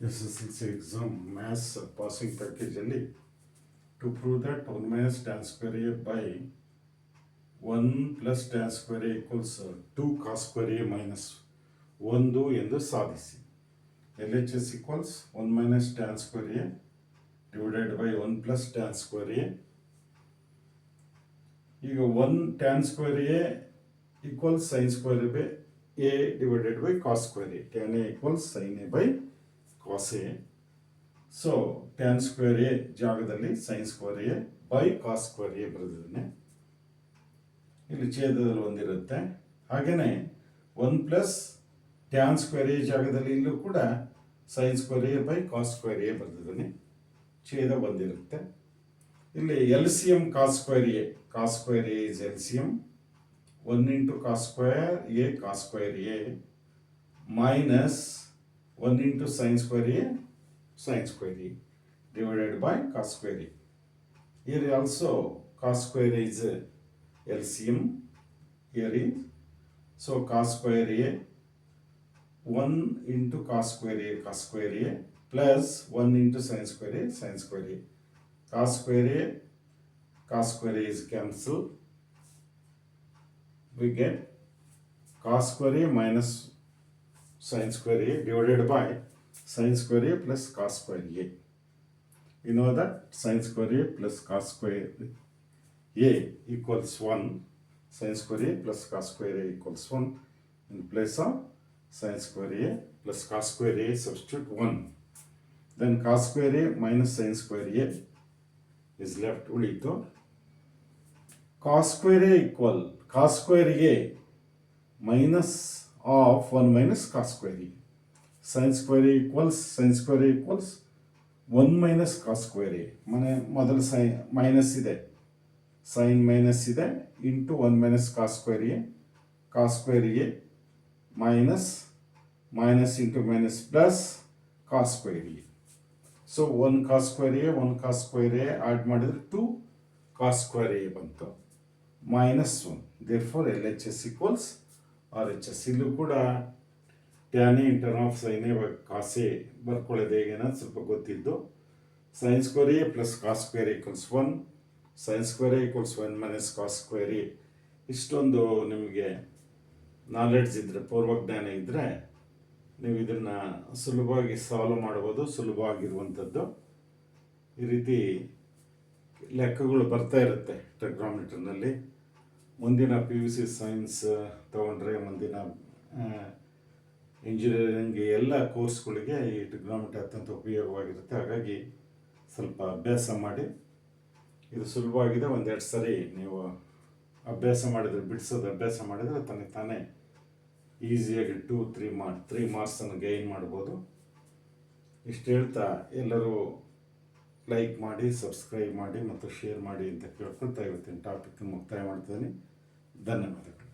SSLC exam maths passing package ಅಲ್ಲಿ to prove that 1 minus tan square a by 1 plus tan square a equals 2 cos square a minus 1 ಎಂದು ಸಾಧಿಸಿ. LHS equals 1 minus tan square a divided by 1 plus tan square a. ಈಗ 1 tan square a equals sin square a divided by cos square a. Tan a equals sin a by cos a. So tan square A ಜಾಗದಲ್ಲಿ sine square A by cos square A ಬರೆದಿದ್ದೇನೆ. ಇಲ್ಲಿ ಛೇದದಲ್ಲಿ ಒಂದಿರುತ್ತೆ. ಹಾಗೆಯೇ 1 plus tan square A ಜಾಗದಲ್ಲಿ ಇಲ್ಲೂ ಕೂಡ sine square A by cos square A ಬರೆದಿದ್ದೇನೆ. ಛೇದ ಒಂದಿರುತ್ತೆ. ಇಲ್ಲಿ L C M cos square a is L C M 1 into cos square a cos square a minus 1 into sin square a sin square a divided by cos square a. Here also cos square a is LCM. Here is so cos square a 1 into cos square a plus 1 into sin square a. Cos square a is cancelled. We get cos square a minus sin square a divided by sin square a plus cos square a. You know that sin square a plus cos square a equals 1. Sin square a plus cos square a equals 1. In place of sin square a plus cos square a, substitute 1. Then cos square a minus sin square a is left ulito. Cos square a equal cos square a minus of 1 minus cos square a. Sin square a equals 1 minus cos square a. ಮೊದಲು sin minus ಇದೆ, sin minus ಇದೆ into 1 minus cos square a minus into minus plus cos square a. So 1 cos square a add ಮಾಡಿದ್ರೆ 2 cos square a ಬಂತು minus 1. Therefore LHS equals RHS. ಇಲ್ಲೂ ಕೂಡ tan in term of sine A cos A ಬರ್ಕೊಳ್ಳೋದು ಹೇಗೆ ಅನ್ನೋದು ಸ್ವಲ್ಪ ಗೊತ್ತಿದ್ದು. Sine square A plus cos square ಈಕ್ವಲ್ಸ್ 1, sine square A equals 1 minus cos square A. ಇಷ್ಟೊಂದು ನಿಮಗೆ ನಾಲೆಡ್ಜ್ ಇದ್ದರೆ, ಪೂರ್ವಜ್ಞಾನ ಇದ್ದರೆ ನೀವು ಇದನ್ನು ಸುಲಭವಾಗಿ ಸಾಲ್ವ್ ಮಾಡ್ಬೋದು. ಸುಲಭವಾಗಿರುವಂಥದ್ದು ಈ ರೀತಿ ಲೆಕ್ಕಗಳು ಬರ್ತಾ ಇರುತ್ತೆ ಟ್ರಿಗ್ನೋಮೆಟ್ರಿನಲ್ಲಿ. ಮುಂದಿನ PUC ಸೈನ್ಸ್ ತೊಗೊಂಡ್ರೆ ಮುಂದಿನ ಇಂಜಿನಿಯರಿಂಗ್ ಎಲ್ಲ ಕೋರ್ಸ್ಗಳಿಗೆ ಈ ಟ್ರಿಗ್ನೋಮೆಟ್ರಿ ಅತ್ಯಂತ ಉಪಯೋಗವಾಗಿರುತ್ತೆ. ಹಾಗಾಗಿ ಸ್ವಲ್ಪ ಅಭ್ಯಾಸ ಮಾಡಿ. ಇದು ಸುಲಭವಾಗಿದೆ. ಒಂದೆರಡು ಸರಿ ನೀವು ಅಭ್ಯಾಸ ಮಾಡಿದರೆ, ಬಿಡಿಸೋದು ಅಭ್ಯಾಸ ಮಾಡಿದರೆ ತಾನೇ ಈಸಿಯಾಗಿ 2-3 ಮಾರ್ಕ್ಸನ್ನು ಗೈನ್ ಮಾಡ್ಬೋದು. ಇಷ್ಟು ಹೇಳ್ತಾ ಎಲ್ಲರೂ ಲೈಕ್ ಮಾಡಿ, ಸಬ್ಸ್ಕ್ರೈಬ್ ಮಾಡಿ ಮತ್ತು ಶೇರ್ ಮಾಡಿ ಅಂತ ಕೇಳ್ಕೊಳ್ತಾ ಇವತ್ತಿನ ಟಾಪಿಕ್ ಮುಕ್ತಾಯ ಮಾಡ್ತಿದ್ದೀನಿ. ಧನ್ಯವಾದಗಳು.